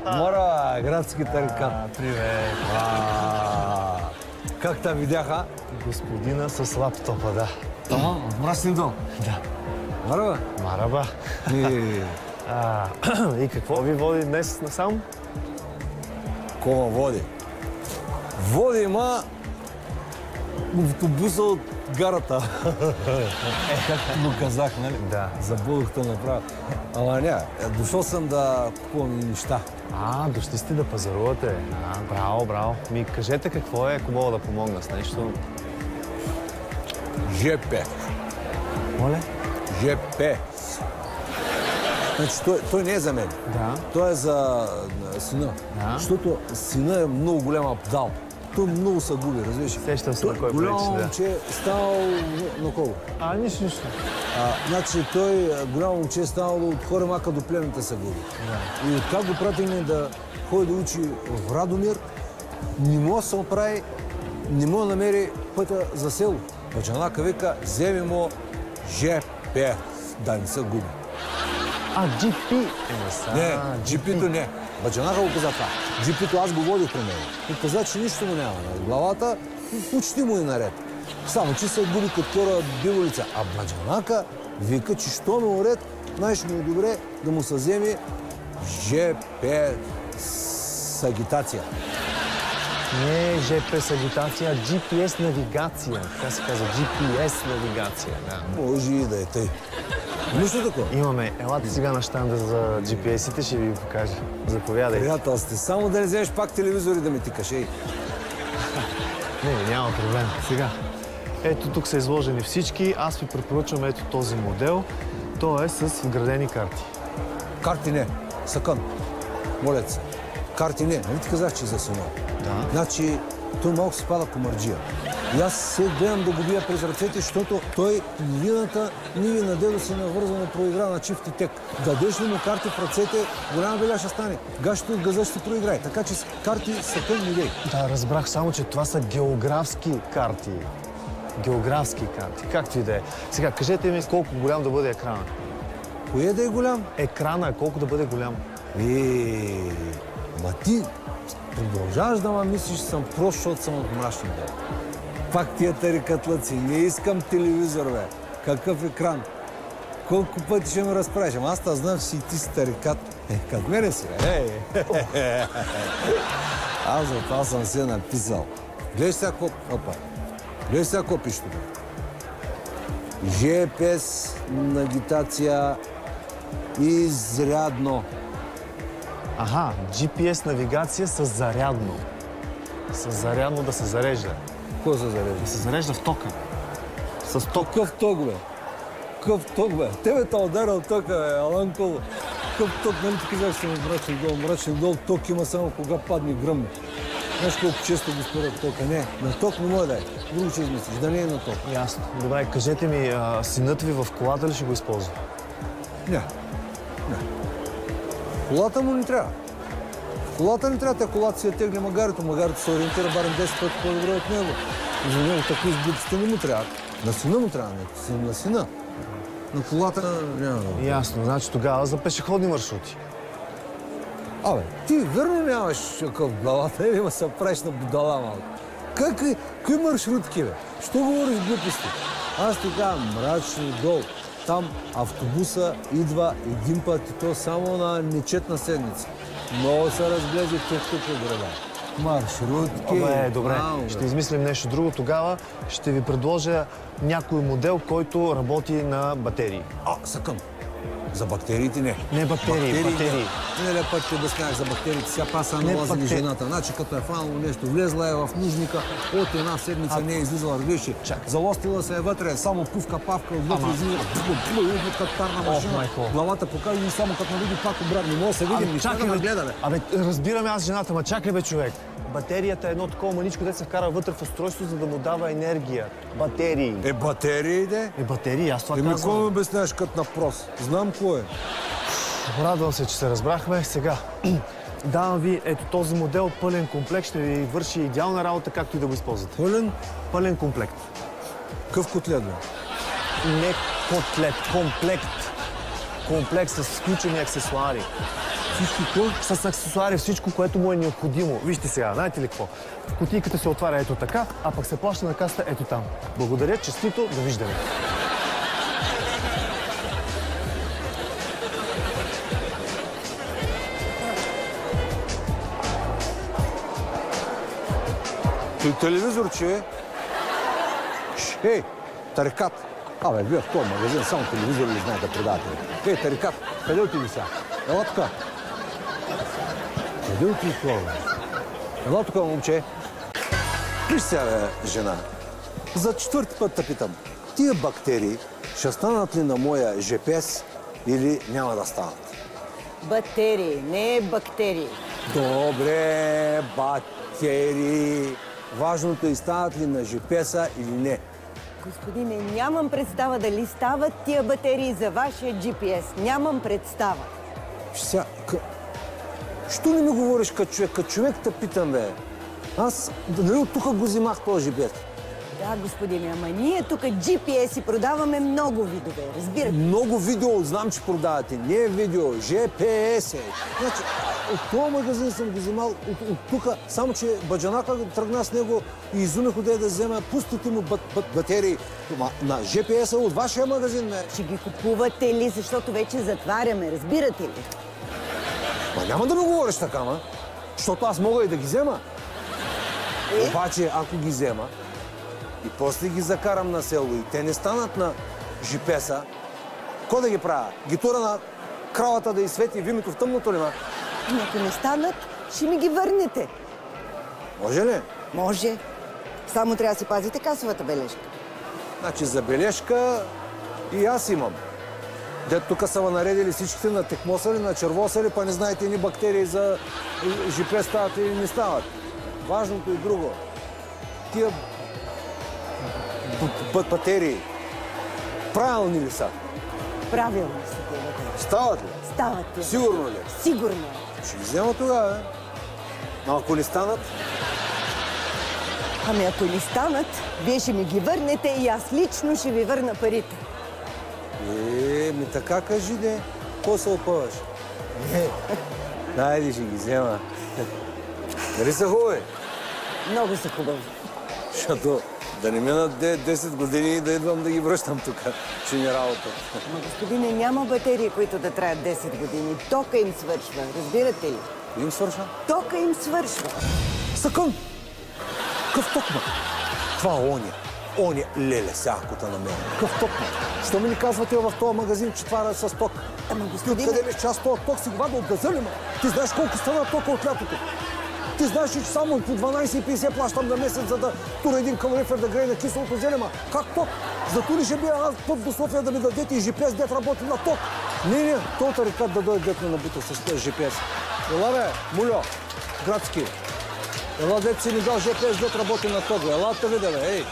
Мора, градски тарикат. Привет. Как те видяха? Господина с лаптопа, да. Ама, в мрачен дом? Да. Мараба? Мараба. И какво ви води днес насам? Кома води? Води, ма автобуса от гарата. Както го казах, нали? Да. Забудох те направо. Ама не, дошъл съм да купувам неща. Дошли сте да пазарувате. Браво, браво. Ми кажете какво е, ако мога да помогна с нещо. ЖП. Моля? ЖП. Значи той не е за мен. Да. Той е за сина. Да. Защото сина е много голям абдал. Той много се губи, разбираш? Сещам се на кой голямо прилича, да. момче станал на кого? Нищо. Значи той голямо момче е станал от хора мака до племената се губи. Да. И откак го пратихме да ходи да учи в Радомир, не може да се оправи, не може да намери пътя за село. Баджанака вика, вземи му ЖП, да не се губи. GP. Не, GP-то не. Баджанака го каза това. GP-то аз го водих при мен. И каза, че нищо му няма на главата, почти му е наред. Само, че се губи като кора биволица. А Баджанака вика, че що му уред, най-ще му е добре да му се вземе ЖП сагитация. Не ЖП сагитация, GPS навигация. Така се казва, GPS навигация, да. Може и да е тъй. Нищо такова. Имаме. Елате сега на щанда за GPS-ите, ще ви покажа. Заповядайте. Приятел сте, само да не вземеш пак телевизори да ми тикаш, ей. Не, няма проблем. Сега. Ето тук са изложени всички. Аз ви препоръчвам ето този модел. Той е с вградени карти. Карти не. Сакън. Моля се. Карти не. Нали ти казах, че е за сина? Да. Значи, той малко се пада комарджия. И аз се гледам да го бия през ръцете, защото той половината ниви на дедо си навързано проигра на чифт и тек. Дадеш ли му карти в ръцете, голяма беля ще стане. Гащето от газа ще проиграе. Така че карти са кън идеи. Да, разбрах само, че това са географски карти. Географски карти, както и да е. Сега, кажете ми колко голям да бъде екрана. Кое да е голям? Екрана, колко да бъде голям. Ма ти продължаваш да ма мислиш, че съм прост, защото съм от мрачни дел. Пак тия тарикатлъци. Не искам телевизор, бе. Какъв екран? Колко пъти ще ме разправиш? Ама аз знам, че си ти си тарикат. Като мене си, бе. Аз за това съм се написал. Гледай сега какво пише тук. GPS нагитация изрядно. GPS навигация с зарядно. С зарядно да се зарежда. Кой се зарежда? Да се зарежда в тока. С ток. Какъв ток, бе? Какъв ток, бе? Тебе те ударил тока, бе, Аланко. Какъв ток, нали ти казах, съм мрачен дол? Мрачен дол ток има само кога падне гръм. Знаеш колко често го спират тока? Не, на ток не може да е. Друго ще измислиш, да не е на ток. Ясно. Добре, кажете ми, синът ви в колата ли ще го използва? Не. Колата му не трябва. Колата не трябва, колата си я тегли магарито. Магарито се ориентира барем 10 пъти по-добре от него. И за него такива сбитите не му трябва. На сина му трябва, на сина. На колата няма. Ясно, значи тогава за пешеходни маршрути. Абе, ти верно нямаш какъв в главата, или ма се правиш на будала малко. Какви маршрутки, бе? Що говориш глупости? Аз ти казвам, мрачни дол. Там автобуса идва един път и то само на нечетна седмица. Много се разглежда тук в града. Маршрутки. Добре, ще измислим нещо друго. Тогава ще ви предложа някой модел, който работи на батерии. Съкъм. За бактериите не. Не батерии. Не път ти обяснях за бактериите. Сега паса налазили жената. Значи като е фанало нещо, влезла е в нужника, от една седмица не е излизала, разглежи. Залостила се е вътре, само пувка-павка, отвътре излиза, като тарна машина. Главата покажа и само като навиди пак обратно. Не може да се видим, нищо да ме гледаме. Разбираме аз жената, ма чакай бе, човек. Батерията е едно такова маничко, де се вкара вътре в устройство, за да му дава енергия. Батерии. Батерии, де? Батерии, аз това казвам. Какво ми обясняваш като на прос? Знам кой е. Радвам се, че се разбрахме. Сега, давам ви ето този модел, пълен комплект, ще ви върши идеална работа, както и да го използвате. Пълен? Пълен комплект. Къв котлет, бе? Не котлет, комплект. Комплект с включени аксесуари. Всички какво? С аксесуари, всичко, което му е необходимо. Вижте сега, знаете ли какво? Кутийката се отваря ето така, а пък се плаща на касата ето там. Благодаря, честито, довиждане. Телевизор, че? Ей, тарикат. Абе, вие в този магазин само телевизор ли знаете да продавате? Ей, тарикат, къде отиди сега? Ела тук. Къде отиди това, бе? Ела тук, момче. Виж сега, бе, жена. За четвърти път те питам. Тия бактерии ще станат ли на моя GPS или няма да станат? Батерии, не бактерии. Добре, бактерии. Важното е стават ли на GPS-а или не. Господине, нямам представа дали стават тия батерии за вашия GPS. Нямам представа. Сега, що не ми говориш като човек? Като човек те питам, бе. Аз, нали от тук го взимах този GPS? Да, господине, ама ние тук GPS-и продаваме много видове, разбирате? Много видео знам, че продавате. Не е видео, GPS е. Значи, от този магазин съм го взимал, от тук, само че баджанака тръгна с него и изумих къде да взема. Пустите му батерии. На GPS-а от вашия магазин, бе. Ще ги купувате ли, защото вече затваряме, разбирате ли? Ма няма да ми говориш така, ма. Защото аз мога и да ги взема. Обаче, ако ги взема и после ги закарам на село и те не станат на GPS-а, какво да ги правя? Ги тура на кравата да изсвети вимето в тъмното ли, ма? Ами ако не станат, ще ми ги върнете. Може ли? Може. Само трябва да си пазите касовата бележка. Значи за бележка и аз имам. Дето тук са наредили всичките на текмосали, на червосали, па не знаете ни бактерии за GPS стават или не стават. Важното и друго. Тия батерии правилни ли са? Правилно са тия батерии. Стават ли? Стават тия. Сигурно ли? Сигурно е. Ще ги взема тогава, бе. Но ако не станат, Ами ако не станат, вие ще ми ги върнете и аз лично ще ви върна парите. ми така кажи, де. Какво се опъваш? Дайде, ще ги взема. Нали са хубави? Много са хубави. Защото да не минат 10 години и да идвам да ги връщам тук. Ще ни работа. Ама, господине, няма батерии, които да траят 10 години. Тока им свършва, разбирате ли? Им свършва? Тока им свършва. Съкън! Къв ток, ма? Това оня, леле, сякота на мен. Къв ток, ма? Що ми ни казвате в този магазин, че това е с ток? Ама, Ти господине... откъде ли част този ток си го вада от газели, ма? Ти знаеш колко стана тока от лятото? Ти знаеш, че само по 12,50 плащам на месец, за да тура един калорифер да грее на киселото зеле, ма? Как ток? Зато ли ще бия аз път до София да ми дадете и GPS, дет работи на ток? Не, този рекат да дойде дет на набита с GPS. Ела, бе, Мульо, градски. Ела, дет си ми дал GPS, дет работи на ток. Ела, те видя, бе, ей.